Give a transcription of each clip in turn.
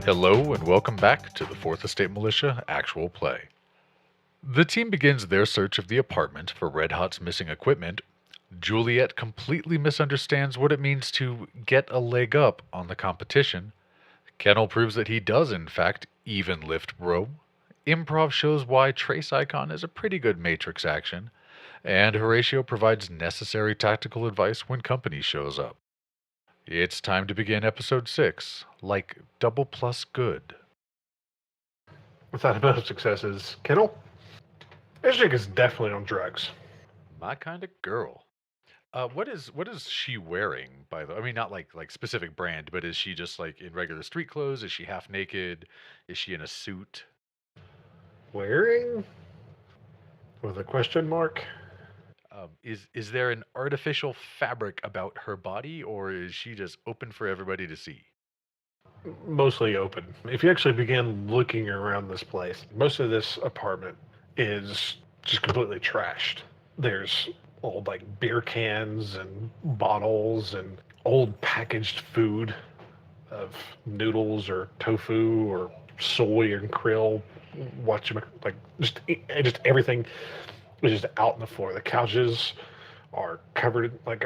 Hello and welcome back to the Fourth Estate Militia Actual Play. The team begins their search of the apartment for Red Hot's missing equipment. Juliet completely misunderstands what it means to get a leg up on the competition. Kennel proves that he does, in fact, even lift bro. Improv shows why Trace Icon is a pretty good Matrix action. And Horatio provides necessary tactical advice when company shows up. It's time to begin episode 6, like double plus good. Without a bit of successes, Kennel, this chick is definitely on drugs. My kind of girl. What is she wearing? By the, I mean, not like specific brand, but is she just like in regular street clothes? Is she half naked? Is she in a suit? Wearing? With a question mark? Is there an artificial fabric about her body, or is she just open for everybody to see? Mostly open. If you actually begin looking around this place, most of this apartment is just completely trashed. There's old like beer cans and bottles and old packaged food of noodles or tofu or soy and krill. Watch like just everything is just out on the floor. The couches are covered like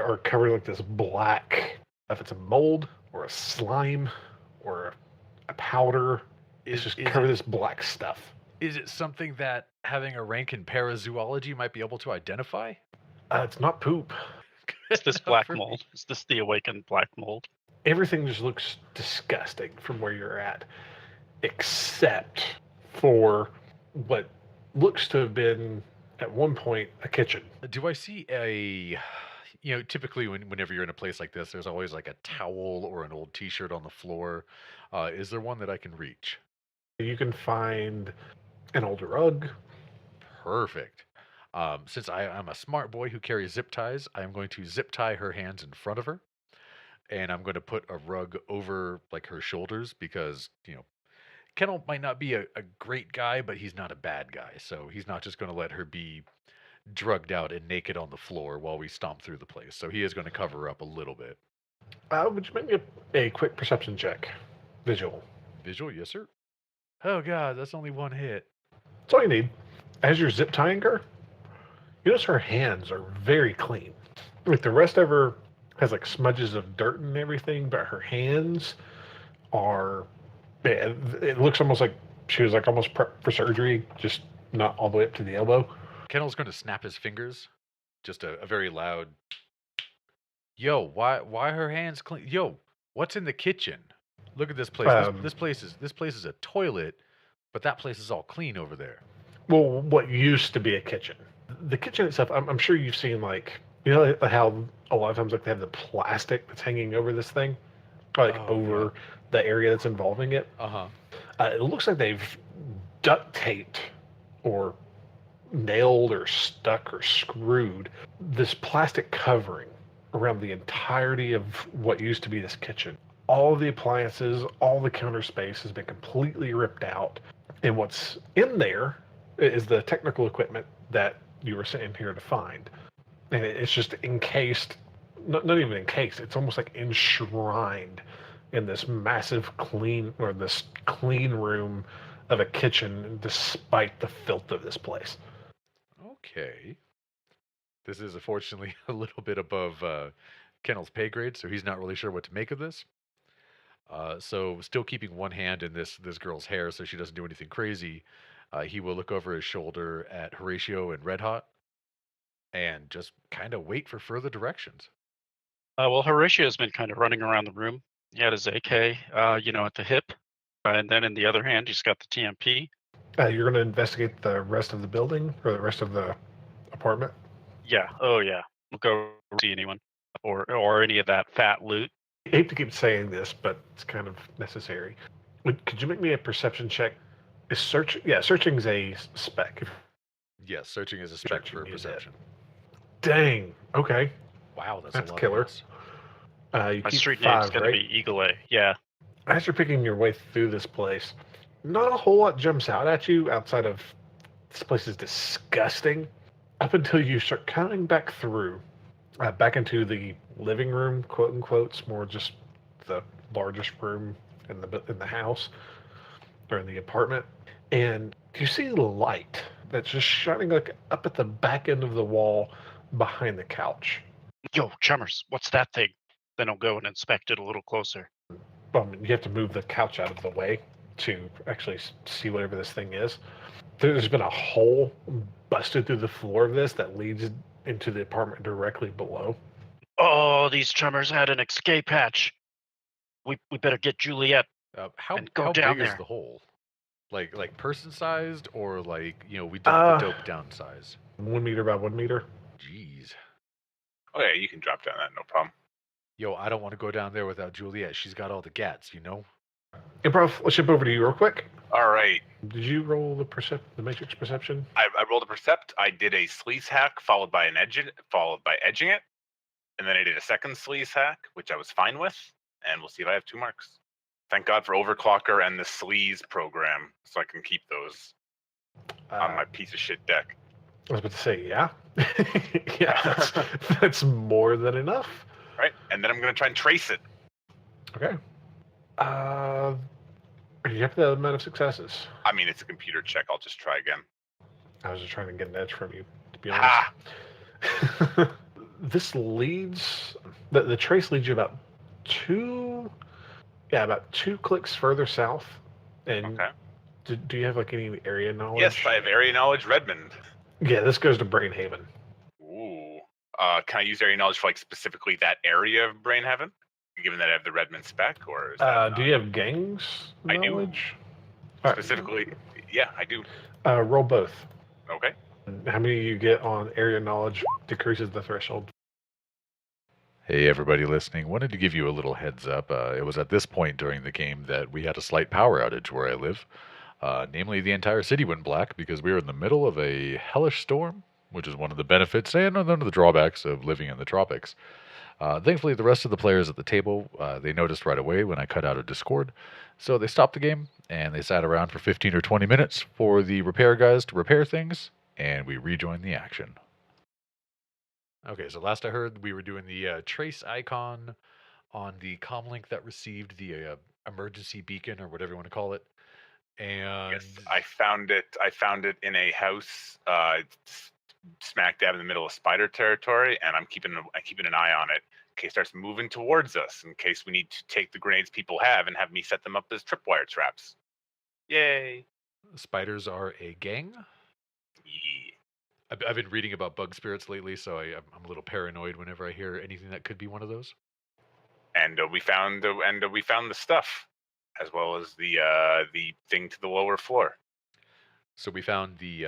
this black, if it's a mold or a slime or a powder. It's just covered this black stuff. Is it something that having a rank in parazoology might be able to identify? It's not poop. Is this black mold? Is this the awakened black mold? Everything just looks disgusting from where you're at, except for what looks to have been at one point a kitchen. Do I see typically whenever you're in a place like this, there's always like a towel or an old T-shirt on the floor. Is there one that I can reach? You can find an old rug. Perfect. Since I'm a smart boy who carries zip ties, I'm going to zip tie her hands in front of her, and I'm going to put a rug over like her shoulders because Kennel might not be a great guy, but he's not a bad guy, so he's not just going to let her be drugged out and naked on the floor while we stomp through the place. So he is going to cover her up a little bit. Would you make me a quick perception check? Visual. Visual, yes, sir. Oh, God, that's only one hit. That's all you need. As you're zip tying her, you notice her hands are very clean. Like the rest of her has like smudges of dirt and everything, but her hands are. Yeah, it looks almost like she was like almost prepped for surgery, just not all the way up to the elbow. Kennel's going to snap his fingers. Just a very loud. Yo, why her hands clean? Yo, what's in the kitchen? Look at this place. This place is a toilet, but that place is all clean over there. Well, what used to be a kitchen. The kitchen itself, I'm sure you've seen like how a lot of times like they have the plastic that's hanging over this thing, like over the area that's involving it. It looks like they've duct taped or nailed or stuck or screwed this plastic covering around the entirety of what used to be this kitchen. All of the appliances, all the counter space has been completely ripped out. And what's in there is the technical equipment that you were sitting here to find. And it's just encased, not even encased, it's almost like enshrined in this massive this clean room of a kitchen, despite the filth of this place. Okay. This is unfortunately a little bit above Kennel's pay grade, so he's not really sure what to make of this. So still keeping one hand in this girl's hair so she doesn't do anything crazy, he will look over his shoulder at Horatio and Red Hot and just kind of wait for further directions. Well, Horatio's been kind of running around the room. He had his AK, at the hip, and then in the other hand, he's got the TMP. You're going to investigate the rest of the building or the rest of the apartment? Yeah. Oh, yeah. We'll go see anyone or any of that fat loot. I hate to keep saying this, but it's kind of necessary. Could you make me a perception check? Searching is a spec. Yes, searching is a spec for perception. Dang. Okay. Wow, that's a lot killer. My street name's going to be Eagle A. Yeah. As you're picking your way through this place, not a whole lot jumps out at you outside of this place is disgusting. Up until you start counting back through, back into the living room, quote unquote. It's more just the largest room in the house or in the apartment, and you see light that's just shining like up at the back end of the wall behind the couch. Yo, Chummers, what's that thing? Then I'll go and inspect it a little closer. You have to move the couch out of the way to actually see whatever this thing is. There's been a hole busted through the floor of this that leads into the apartment directly below. Oh, these Chummers had an escape hatch. We better get Juliet. How And go how down big is there. the hole? Like person sized, or like we dumped the dope down size. 1 meter by 1 meter. Jeez. Oh yeah, you can drop down that, no problem. Yo, I don't want to go down there without Juliet. She's got all the gats, you know? Improv, let's jump over to you real quick. All right, Did you roll the matrix perception? I rolled a percept. I did a sleaze hack followed by edging it, and then I did a second sleaze hack, which I was fine with, and we'll see if I have 2 marks. Thank God for Overclocker and the sleaze program, so I can keep those on my piece of shit deck. I was about to say, yeah. Yeah, that's more than enough. Right, and then I'm gonna try and trace it. Okay. Are you happy with the amount of successes? I mean, it's a computer check. I'll just try again. I was just trying to get an edge from you, to be honest. Ah, This leads, the trace leads you about 2 clicks further south. And okay. do you have like any area knowledge? Yes, I have area knowledge. Redmond. Yeah, this goes to Brainhaven. Ooh. Can I use area knowledge for like specifically that area of Brainhaven? Given that I have the Redmond spec, or is that Do you have gangs I do. knowledge? All right. specifically? Yeah, I do. Roll both. Okay. How many you get on area knowledge decreases the threshold. Hey, everybody listening. Wanted to give you a little heads up. It was at this point during the game that we had a slight power outage where I live. Namely, the entire city went black because we were in the middle of a hellish storm, which is one of the benefits and one of the drawbacks of living in the tropics. Thankfully, the rest of the players at the table, they noticed right away when I cut out of Discord. So they stopped the game, and they sat around for 15 or 20 minutes for the repair guys to repair things, and we rejoined the action. Okay, so last I heard, we were doing the trace icon on the comlink that received the emergency beacon, or whatever you want to call it. And Yes, I found it. I found it in a house smack dab in the middle of spider territory, and I'm keeping an eye on it in case it starts moving towards us. In case we need to take the grenades people have and have me set them up as tripwire traps. Yay! spiders are a gang. Yeah. I've been reading about bug spirits lately, so I'm a little paranoid whenever I hear anything that could be one of those. And we found the stuff, as well as the thing to the lower floor. So we found the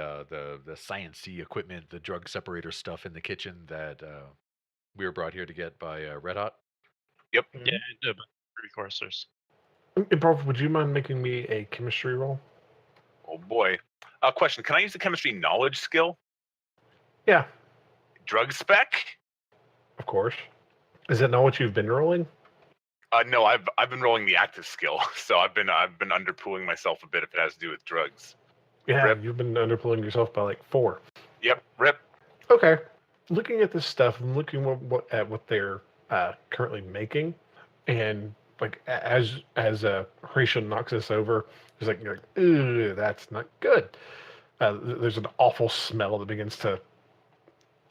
science-y equipment, the drug separator stuff in the kitchen that we were brought here to get by Red Hot. Yep. Yeah, and precursors. Improv, would you mind making me a chemistry roll? Oh boy. Question: can I use the chemistry knowledge skill? Yeah, Drug spec? of course. Is that not what you've been rolling? No, I've been rolling the active skill, so I've been underpooling myself a bit if it has to do with drugs. Yeah, Rip. you've been underpulling yourself by like 4. Yep. Rip. Okay. Looking at this stuff and looking at what they're currently making, and like as Horatio knocks this over, he's like, you're like, "Ew, that's not good." There's an awful smell that begins to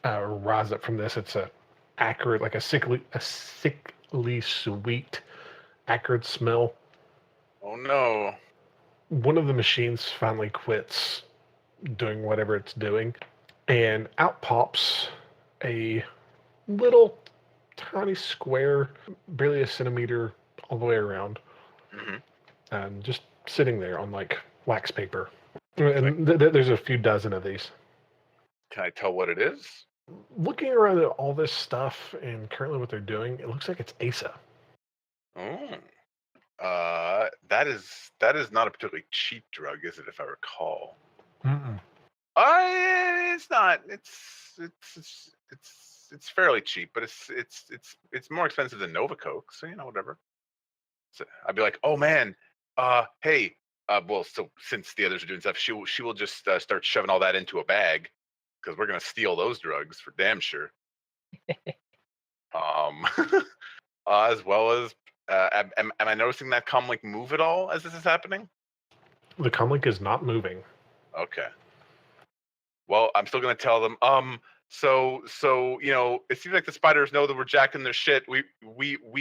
rise up from this. It's a acrid, like a sickly sweet, acrid smell. Oh no. One of the machines finally quits doing whatever it's doing, and out pops a little tiny square, barely a centimeter all the way around, Hmm. just sitting there on like wax paper. And there's a few dozen of these. Can I tell what it is? Looking around at all this stuff and currently what they're doing, it looks like it's ASA. Oh. That is not a particularly cheap drug, is it? If I recall. It's not. It's fairly cheap, but it's more expensive than Novacoke. So whatever. So I'd be like, oh man, hey, well, so since the others are doing stuff, she will just start shoving all that into a bag because we're gonna steal those drugs for damn sure. As well am I noticing that comlink move at all as this is happening? The comlink is not moving. Okay. Well, I'm still gonna tell them. So it seems like the spiders know that we're jacking their shit. We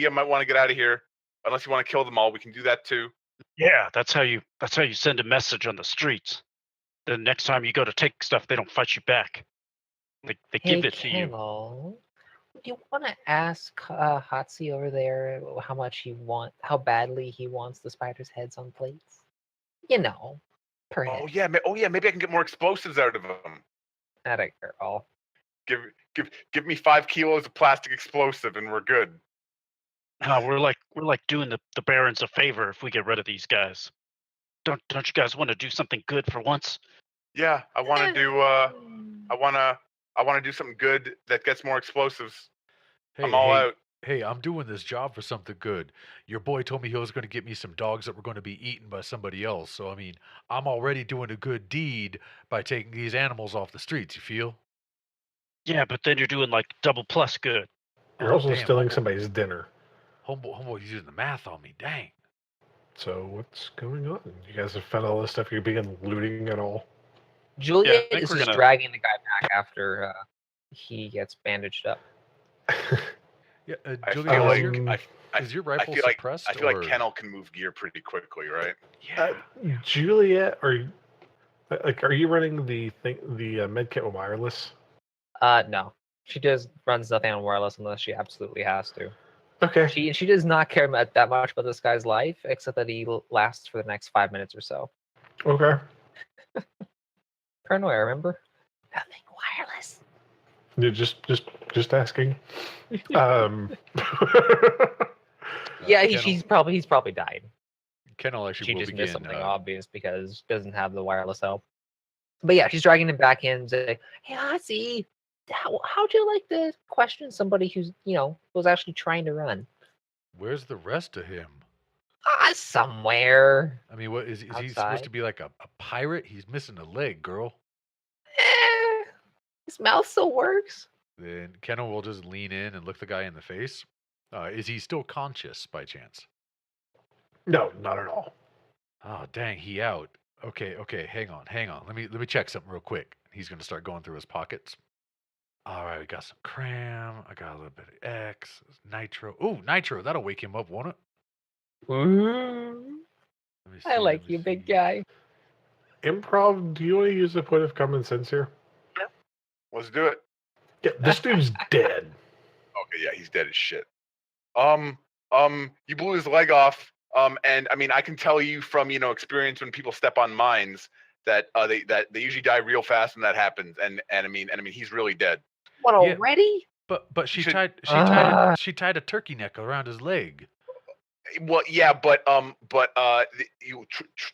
might want to get out of here. Unless you want to kill them all, we can do that too. Yeah, that's how you send a message on the streets. The next time you go to take stuff, they don't fight you back. They give it to you. Kennel, do you want to ask Hatsi over there how badly he wants the spiders' heads on plates? You know, per head. Oh yeah, maybe I can get more explosives out of them. Atta girl. Give me 5 kilos of plastic explosive and we're good. We're like doing the barons a favor if we get rid of these guys. Don't you guys want to do something good for once? Yeah, I want to do. I want to do something good that gets more explosives. I'm all out. Hey, I'm doing this job for something good. Your boy told me he was going to get me some dogs that were going to be eaten by somebody else. So, I mean, I'm already doing a good deed by taking these animals off the streets, you feel? Yeah, but then you're doing like double plus good. You're also stealing somebody's dinner. Homeboy's using the math on me, dang. So what's going on? You guys have found all this stuff. You begin looting at all? Juliet think is we're just gonna- dragging the guy back after he gets bandaged up. Yeah, I Julia, feel like is your rifle feel like suppressed? I feel like or- Kennel can move gear pretty quickly, right? Yeah. Juliet, are you running the medkit with wireless? No. She just runs nothing on wireless unless she absolutely has to. Okay. She does not care that much about this guy's life, except that he lasts for the next 5 minutes or so. Okay. Paranoia, remember? Nothing wireless. You're just asking. Yeah, Kennel- he's probably died. Kennel actually She will just begin. missed something obvious because she doesn't have the wireless help. But yeah, she's dragging him back in and say, "Hey, Ozzy, how'd you like to question somebody who's was actually trying to run? Where's the rest of him? Somewhere. I mean, what is he supposed Outside. to be like a pirate? He's missing a leg, girl. His mouth still works. Then Kennel will just lean in and look the guy in the face. Is he still conscious by chance? No, not at all. Oh, dang, he out. Okay, hang on. Let me check something real quick. He's gonna start going through his pockets. All right, we got some cram. I got a little bit of X, nitro. Ooh, nitro. That'll wake him up, won't it? Ooh, Let me I see, like let me you, big see. guy. Improv, do you want to use a point of common sense here? Let's do it. Yeah, this dude's dead. Okay, yeah, he's dead as shit. You blew his leg off. And I mean, I can tell you from experience when people step on mines that they usually die real fast when that happens. And I mean, he's really dead. What Yeah. already? But she should- tied a turkey neck around his leg. Well, yeah, but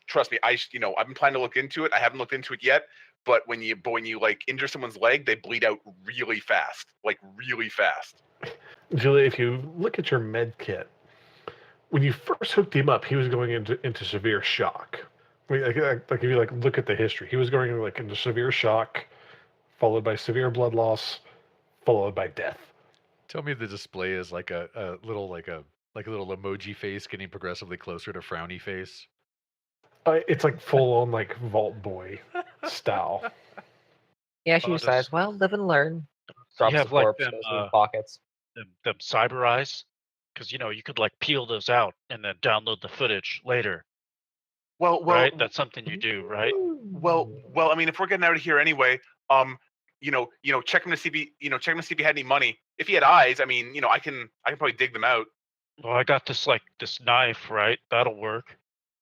trust me, I've been planning to look into it. I haven't looked into it yet. But when you like injure someone's leg, they bleed out really fast, like really fast. Julie, if you look at your med kit, when you first hooked him up, he was going into severe shock. I mean, like if you look at the history, he was going into severe shock, followed by severe blood loss, followed by death. Tell me the display is like a little emoji face getting progressively closer to frowny face. It's like full on Vault Boy style. Yeah, she Oh, decides, this- well, live and learn. Drops have, the like, corpse, them, goes in his pockets. Them cyber eyes, because you could like peel those out and then download the footage later. Well, Right? That's something you do, right? well. I mean, if we're getting out of here anyway, check him to see if he had any money. If he had eyes, I mean, I can probably dig them out. Well, I got this knife, right? That'll work.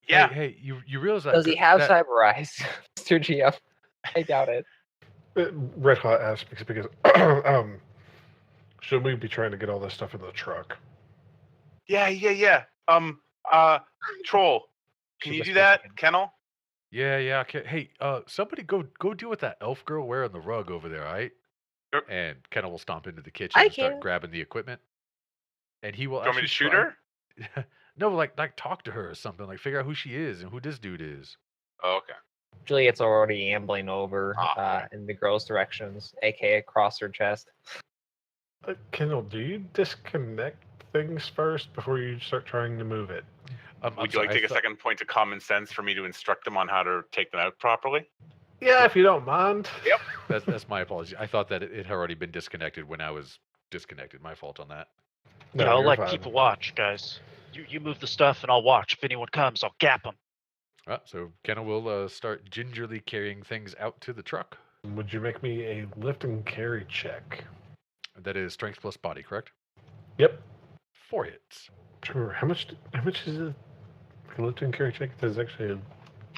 Yeah. Hey, you realize that Does he have that, cyber eyes, Mr. GM? I doubt it. Red Hot asks because should we be trying to get all this stuff in the truck? Yeah. Troll, can She you do whispers that? again. Kennel? Yeah. Okay. Hey, somebody go deal with that elf girl wearing the rug over there, all right? Sure. And Kennel will stomp into the kitchen I and start can. grabbing the equipment. And he will Do you want me to actually shoot try- her? No, like talk to her or something. Like figure out who she is and who this dude is. Oh, okay. Juliet's already ambling over Ah. in the girl's directions, aka across her chest. Kendall, do you disconnect things first before you start trying to move it? I'm Would you like sorry, to take a second point of common sense for me to instruct them on how to take them out properly? Yeah, if you don't mind. Yep. That's my apology. I thought that it had already been disconnected when I was disconnected. My fault on that. No, Yeah, I'll you're like fine. keep a watch, guys. You move the stuff and I'll watch. If anyone comes, I'll gap them. So Kenna will start gingerly carrying things out to the truck. Would you make me a lift and carry check? That is strength plus body, correct? Yep. 4 hits. Sure. How much is it? Like a lift and carry check does actually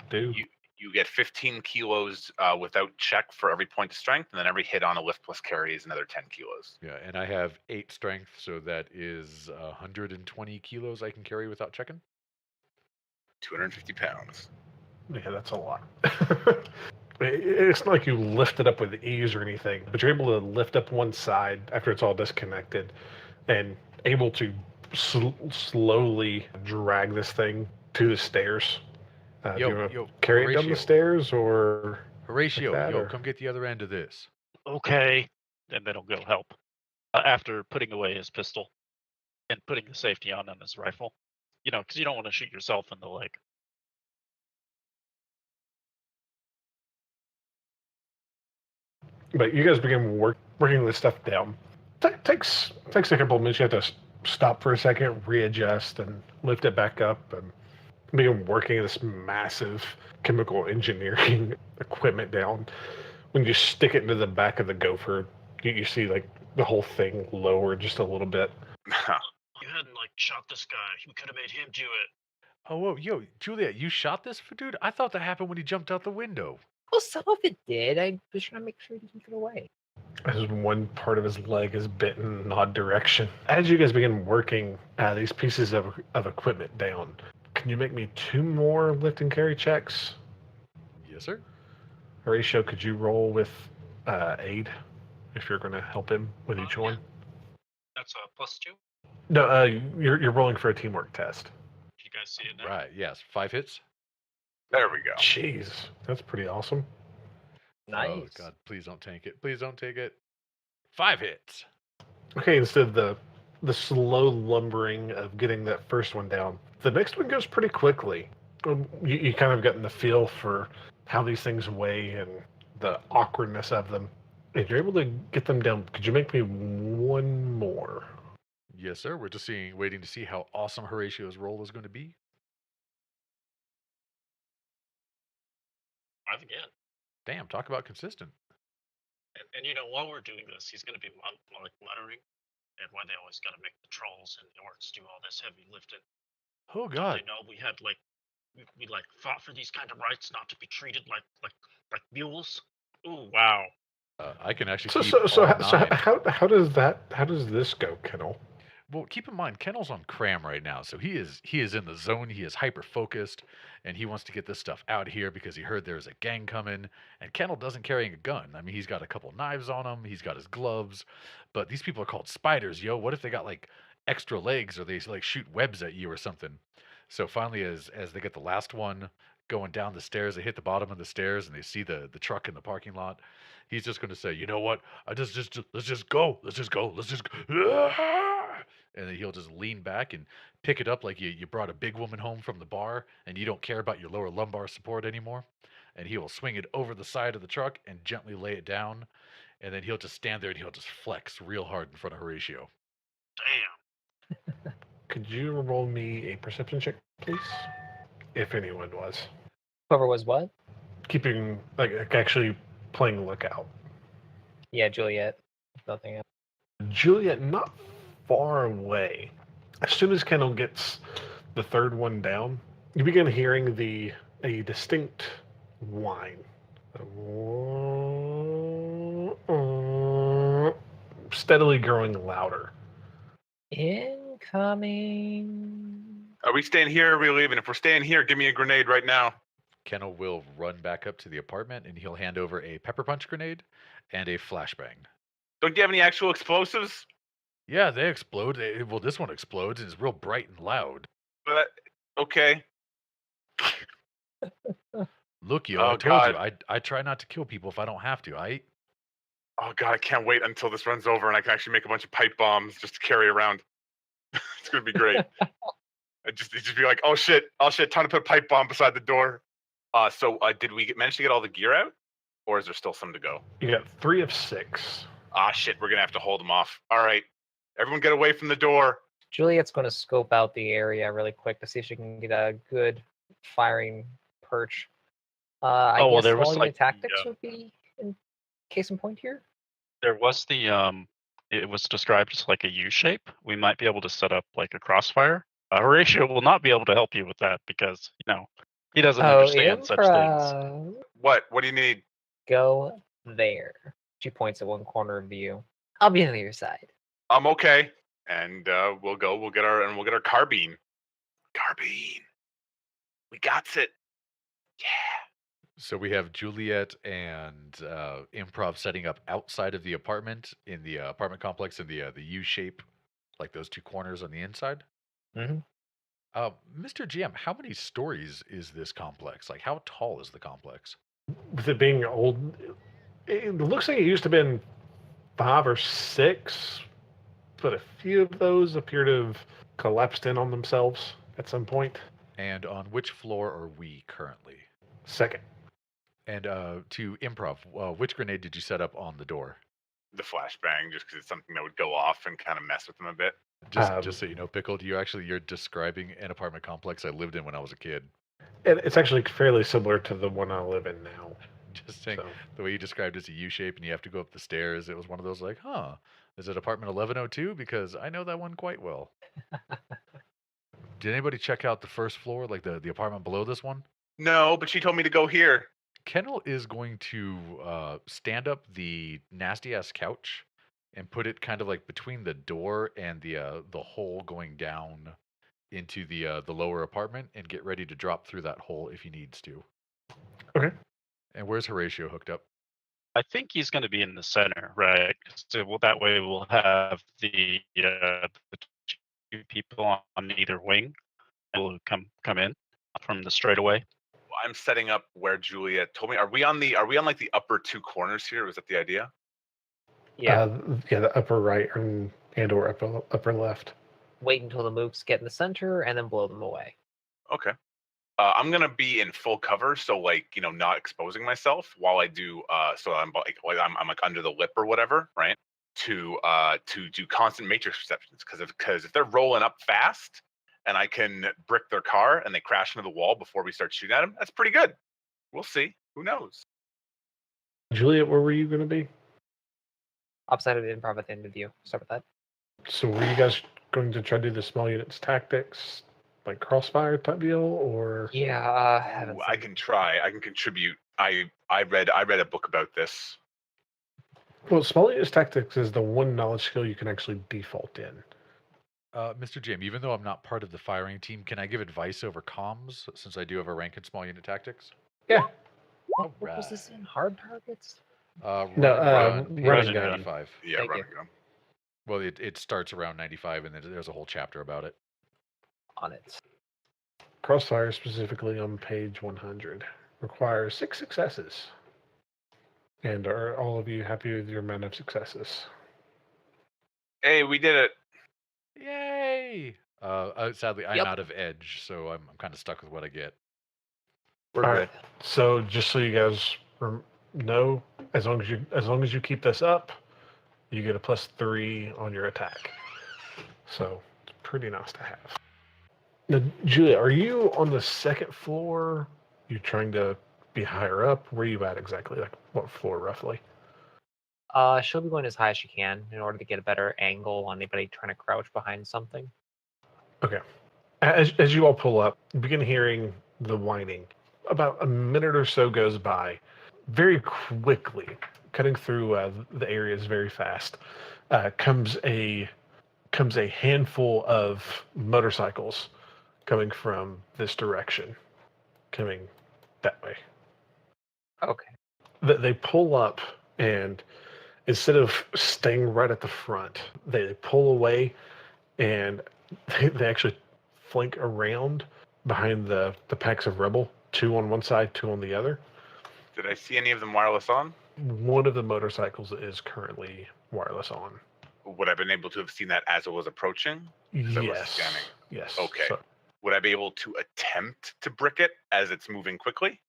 do? You get 15 kilos without check for every point of strength, and then every hit on a lift plus carry is another 10 kilos. Yeah, and I have 8 strength, so that is 120 kilos I can carry without checking. 250 pounds. Yeah, that's a lot. It's not like you lift it up with ease or anything, but you're able to lift up one side after it's all disconnected and able to slowly drag this thing to the stairs. Do you want to carry it down the Horatio. stairs or... Horatio, that, yo, or- come get the other end of this. Okay. And then he'll go help. After putting away his pistol and putting the safety on his rifle. You know, because you don't want to shoot yourself in the leg. But you guys begin working this stuff down. Takes a couple of minutes. You have to stop for a second, readjust, and lift it back up, and begin working this massive chemical engineering equipment down. When you stick it into the back of the Gopher, you see like the whole thing lower just a little bit. You hadn't like shot this guy. We could have made him do it. Oh, whoa, yo, Juliet, you shot this dude? I thought that happened when he jumped out the window. Well, some of it did. I was trying to make sure to keep it away. As one part of his leg is bitten in an odd direction. As you guys begin working these pieces of equipment down, can you make me 2 more lift and carry checks? Yes, sir. Horatio, could you roll with aid if you're going to help him with each one? That's a +2. No, you're rolling for a teamwork test. You guys see it now? Right, yes. 5 hits. There we go. Jeez, that's pretty awesome. Nice. Oh, God, please don't tank it. Please don't take it. 5 hits. Okay, instead of the slow lumbering of getting that first one down, the next one goes pretty quickly. You kind of gotten the feel for how these things weigh and the awkwardness of them. And you're able to get them down. Could you make me 1 more? Yes, sir. We're just waiting to see how awesome Horatio's roll is going to be. 5 again. Damn, talk about consistent. And you know, while we're doing this, he's going to be like muttering and why they always got to make the trolls and the orcs do all this heavy lifting. Oh, Don't God. they know we had like we like fought for these kind of rights not to be treated like mules? Ooh, wow. I can actually So keep so all how, so 9. how does this go, Kennel? Well, keep in mind, Kennel's on cram right now, so he is in the zone. He is hyper focused, and he wants to get this stuff out here because he heard there's a gang coming. And Kennel doesn't carry a gun. I mean, he's got a couple knives on him. He's got his gloves, but these people are called spiders. Yo, what if they got like extra legs, or they like shoot webs at you or something? So finally, as they get the last one going down the stairs, they hit the bottom of the stairs and they see the truck in the parking lot. He's just going to say, you know what? Let's just go. Let's just go. And then he'll just lean back and pick it up like you brought a big woman home from the bar and you don't care about your lower lumbar support anymore. And he will swing it over the side of the truck and gently lay it down. And then he'll just stand there and he'll just flex real hard in front of Horatio. Damn. Could you roll me a perception check, please? If anyone was. Whoever was what? Keeping, like actually playing lookout. Yeah, Juliet. Nothing else. Juliet, not far away. As soon as Kendall gets the third one down, you begin hearing a distinct whine. Steadily growing louder. Incoming. Are we staying here or are we leaving? If we're staying here, give me a grenade right now. Kennel will run back up to the apartment and he'll hand over a pepper punch grenade and a flashbang. Don't you have any actual explosives? Yeah, they explode. Well, this one explodes and it's real bright and loud. But okay. Look, yo, Oh, I told you, God. I try not to kill people if I don't have to. Oh God, I can't wait until this runs over and I can actually make a bunch of pipe bombs just to carry around. It's gonna be great. It'd just be like, oh shit, time to put a pipe bomb beside the door. So did we manage to get all the gear out, or is there still some to go? You got 3 of 6. Ah shit, we're gonna have to hold them off. All right, everyone get away from the door. Juliet's going to scope out the area really quick to see if she can get a good firing perch. I Oh, well, guess there was, small like, unit the, tactics would be in case in point here. There was it was described as like a U shape. We might be able to set up like a crossfire. Horatio will not be able to help you with that because he doesn't understand such things. Improv. What do you need? Go there. She points at one corner of view. I'll be on your side. I'm okay. And we'll get our carbine. Carbine. We got it. Yeah. So we have Juliet and Improv setting up outside of the apartment in the apartment complex in the U shape, like those 2 corners on the inside. Mhm. Mr. GM, how many stories is this complex? Like, how tall is the complex? With it being old, it looks like it used to have been 5 or 6, but a few of those appear to have collapsed in on themselves at some point. And on which floor are we currently? Second. And to Improv, which grenade did you set up on the door? The flashbang, just because it's something that would go off and kind of mess with them a bit. Just so you know, Pickled, you're describing an apartment complex I lived in when I was a kid. It's actually fairly similar to the one I live in now. Just saying, So, the way you described it's a U shape and you have to go up the stairs, it was one of those like, is it apartment 1102? Because I know that one quite well. Did anybody check out the first floor, like the apartment below this one? No, but she told me to go here. Kennel is going to stand up the nasty ass couch and put it kind of like between the door and the hole going down into the lower apartment and get ready to drop through that hole if he needs to. Okay. And where's Horatio hooked up? I think he's going to be in the center, right? So that way we'll have the 2 people on either wing will come in from the straightaway. I'm setting up where Juliet told me. Are we on like the upper 2 corners here? Was that the idea? Yeah. The upper right and or upper left. Wait until the mooks get in the center and then blow them away. Okay. I'm gonna be in full cover, so like not exposing myself while I do. So I'm like under the lip or whatever, right? To do constant matrix perceptions because if they're rolling up fast and I can brick their car and they crash into the wall before we start shooting at them, that's pretty good. We'll see. Who knows? Juliet, where were you going to be? Upside of the Improv at the end of view. Start with that. So were you guys going to try to do the small units tactics, like crossfire type deal, or? Yeah. Ooh, I can try. I can contribute. I read a book about this. Well, small units tactics is the one knowledge skill you can actually default in. Mr. Jim, even though I'm not part of the firing team, can I give advice over comms since I do have a rank in small unit tactics? Yeah. What was this in? Hard targets? Running gun. 95. Yeah, Thank you. running gun. Well, it starts around 95, and then there's a whole chapter about it. On it. Crossfire, specifically on page 100, requires 6 successes. And are all of you happy with your amount of successes? Hey, we did it. Yay! Sadly, I'm Yep. out of edge, so I'm kind of stuck with what I get. We're All good. right. So just so you guys know, as long as you keep this up, you get a +3 on your attack. So it's pretty nice to have. Now, Julia, are you on the second floor? You trying to be higher up? Where are you at exactly? Like what floor roughly? She'll be going as high as she can in order to get a better angle on anybody trying to crouch behind something. Okay. As you all pull up, you begin hearing the whining. About a minute or so goes by. Very quickly, cutting through the areas very fast, comes a handful of motorcycles coming from this direction, coming that way. Okay. They pull up, and instead of staying right at the front, they pull away, and they actually flank around behind the packs of rebel, 2 on one side, 2 on the other. Did I see any of them wireless on? One of the motorcycles is currently wireless on. Would I have been able to have seen that as it was approaching? Because I was Yes. scanning. Yes. Okay. So, Would I be able to attempt to brick it as it's moving quickly?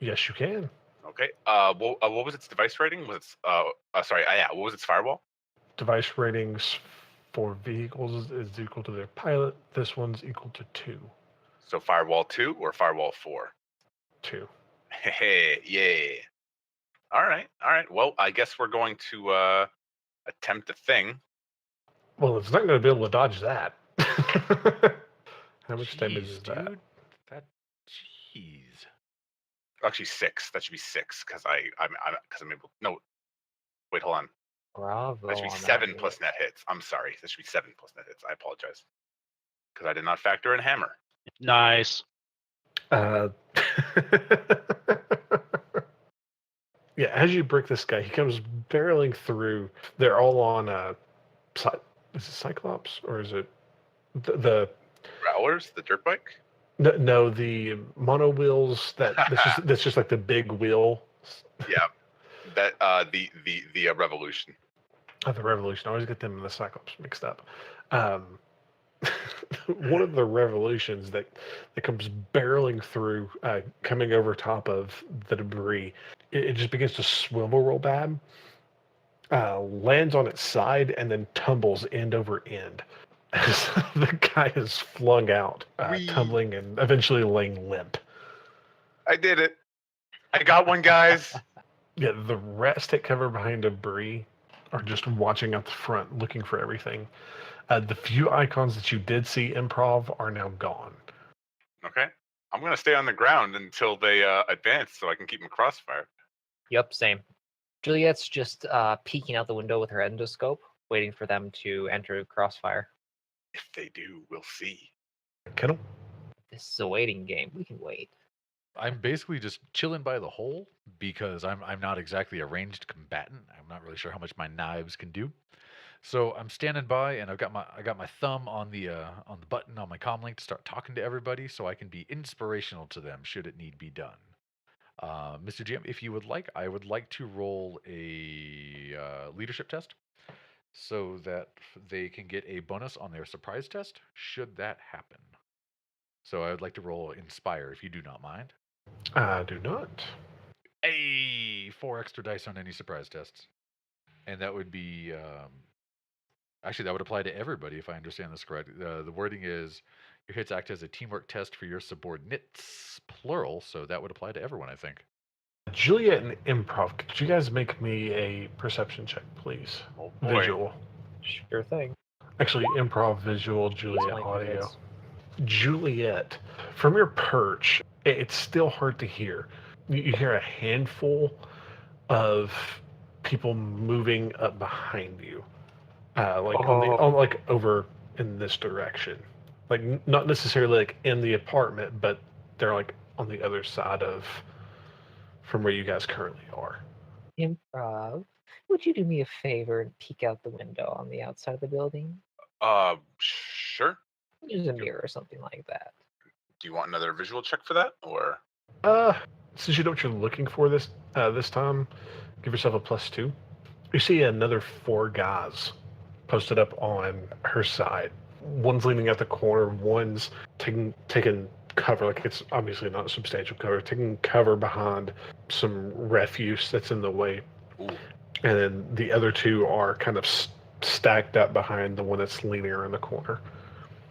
yes, you can. Okay. What was its device rating? Was its yeah. What was its firewall? Device ratings for vehicles is equal to their pilot. This one's equal to 2. So firewall 2 or firewall 4? 2. Hey, yeah. All right. Well, I guess we're going to attempt a thing. Well, it's not going to be able to dodge that. How much damage is that? Dude? That jeez. Actually, 6. That should be 6 because I'm able. No, wait, hold on. Bravo. That should be on 7 that plus net hits. I'm sorry. That should be 7 plus net hits. I apologize because I did not factor in hammer. Nice. Yeah, as you brick this guy, he comes barreling through. They're all on is it Cyclops or is it the Growlers, the dirt bike. no the mono wheels that's just like the big wheel Yeah, that the Revolution. of the Revolution. I always get them and the Cyclops mixed up. One of the Revolutions that comes barreling through, coming over top of the debris, it just begins to swivel real bad, lands on its side, and then tumbles end over end as the guy is flung out, Whee! tumbling and eventually laying limp. I did it. I got one, guys. Yeah, the rest take cover behind debris are just watching out the front, looking for everything. The few icons that you did see improv are now gone. Okay. I'm gonna stay on the ground until they advance, so I can keep them crossfire. Yep, same. Juliet's just peeking out the window with her endoscope, waiting for them to enter crossfire. If they do, we'll see. Kettle? This is a waiting game. We can wait. I'm basically just chilling by the hole because I'm not exactly a ranged combatant. I'm not really sure how much my knives can do. So I'm standing by and I got my thumb on the button on my comlink to start talking to everybody so I can be inspirational to them should it need be done. Mr. GM, if you would like, I would like to roll a leadership test so that they can get a bonus on their surprise test should that happen. So I would like to roll Inspire if you do not mind. I do not. 4 extra dice on any surprise tests. And that would be, actually, that would apply to everybody if I understand this correct. The wording is, your hits act as a teamwork test for your subordinates, plural, so that would apply to everyone, I think. Juliet and improv, could you guys make me a perception check, please? Oh boy. Visual. Sure thing. Actually, improv, visual, Juliet, Like audio. this. Juliet, from your perch, it's still hard to hear. You hear a handful of people moving up behind you, like over in this direction, like not necessarily like in the apartment, but they're like on the other side of from where you guys currently are. Improv, would you do me a favor and peek out the window on the outside of the building? Sure. Use a mirror or something like that. Do you want another visual check for that, or? Since you know what you're looking for this time, give yourself a +2. You see another 4 guys posted up on her side. One's leaning out the corner, one's taking cover, like it's obviously not substantial cover, taking cover behind some refuse that's in the way. Ooh. And then the other 2 are kind of stacked up behind the one that's leaning around the corner.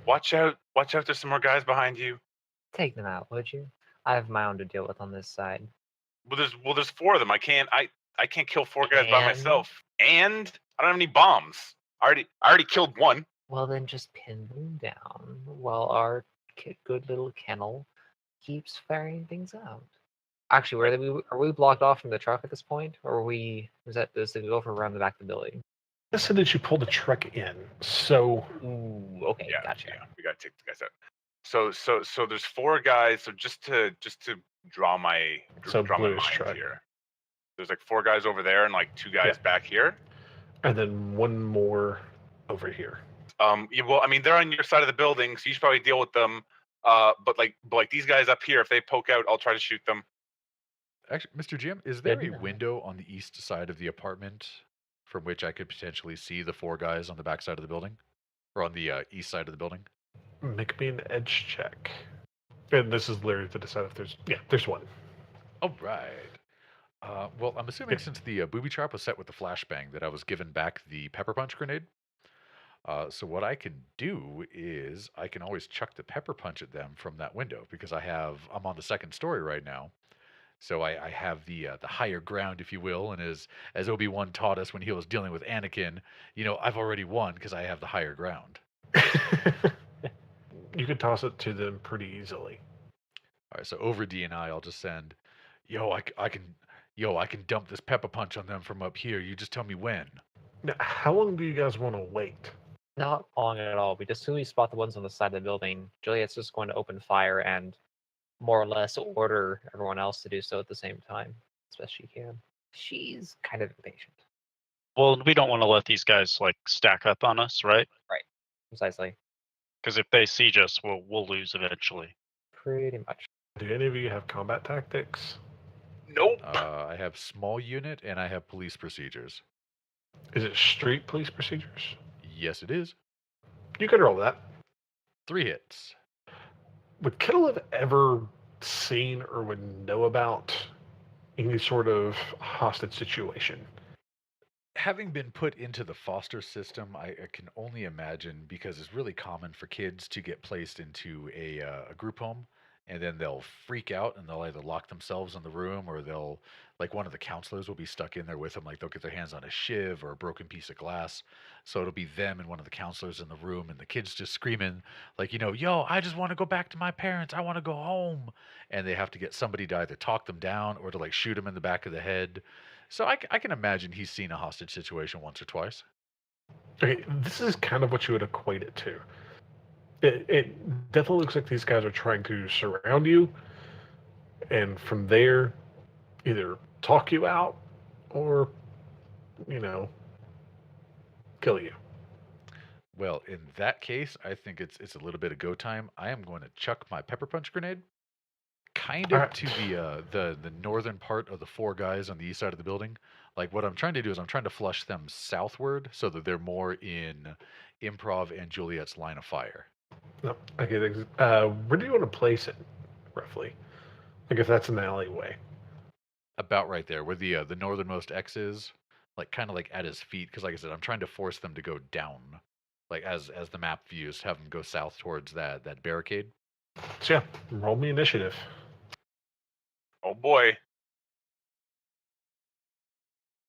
Watch out! There's some more guys behind you. Take them out, would you? I have my own to deal with on this side. Well, there's 4 of them. I can't kill 4 guys by And? myself. And I don't have any bombs. I already killed 1. Well, then just pin them down while our good little kennel keeps firing things out. Actually, are we blocked off from the truck at this point, or does it go over around the back of the building? I said that you pulled the truck in, so Ooh, okay, Yeah, gotcha. yeah, we gotta take the guys out. So there's 4 guys. So just to draw my Blue's mind truck. here. There's like 4 guys over there and like 2 guys back here. and then 1 more over here. Yeah, well, I mean, they're on your side of the building, so you should probably deal with them. But like these guys up here, if they poke out, I'll try to shoot them. Actually, Mr. GM, is there Good a to know. window on the east side of the apartment from which I could potentially see the 4 guys on the back side of the building, or on the east side of the building? Make me an edge check. And this is literally to decide if there's one. All right. Well, I'm assuming since the booby trap was set with the flashbang that I was given back the pepper punch grenade. So what I can do is I can always chuck the pepper punch at them from that window because I'm on the 2nd story right now. So I have the higher ground, if you will, and as Obi-Wan taught us when he was dealing with Anakin, I've already won because I have the higher ground. You could toss it to them pretty easily. All right, so over DNI, I'll just send, I can dump this pepper punch on them from up here. You just tell me when. Now, how long do you guys want to wait? Not long at all. As soon as we spot the ones on the side of the building, Juliet's just going to open fire and more or less order everyone else to do so at the same time, as best she can. She's kind of impatient. Well, we don't want to let these guys like stack up on us, right? Precisely. Because if they siege us, we'll lose eventually. Pretty much. Do any of you have combat tactics? Nope. I have small unit and I have police procedures. Is it street police procedures? Yes, it is. You could roll that. 3 hits. Would Kittle have ever seen or would know about any sort of hostage situation? Having been put into the foster system, I can only imagine, because it's really common for kids to get placed into a group home, and then they'll freak out and they'll either lock themselves in the room, or they'll, like, one of the counselors will be stuck in there with them, like they'll get their hands on a shiv or a broken piece of glass. So it'll be them and one of the counselors in the room, and the kids just screaming, like, yo, I just want to go back to my parents. I want to go home. And they have to get somebody to either talk them down or to, like, shoot them in the back of the head. So I can imagine he's seen a hostage situation once or twice. Okay, this is kind of what you would equate it to. It definitely looks like these guys are trying to surround you, and from there, either talk you out or, kill you. Well, in that case, I think it's a little bit of go time. I am going to chuck my pepper punch grenade, kind of Alright. to the northern part of the 4 guys on the east side of the building. Like, what I'm trying to do is I'm trying to flush them southward so that they're more in Improv and Juliet's line of fire. No, okay, where do you want to place it, roughly? Like if that's an alleyway. About right there, where the northernmost X is, like kind of like at his feet. Because, like I said, I'm trying to force them to go down, like as the map views, have them go south towards that barricade. So yeah, roll me initiative. Oh boy.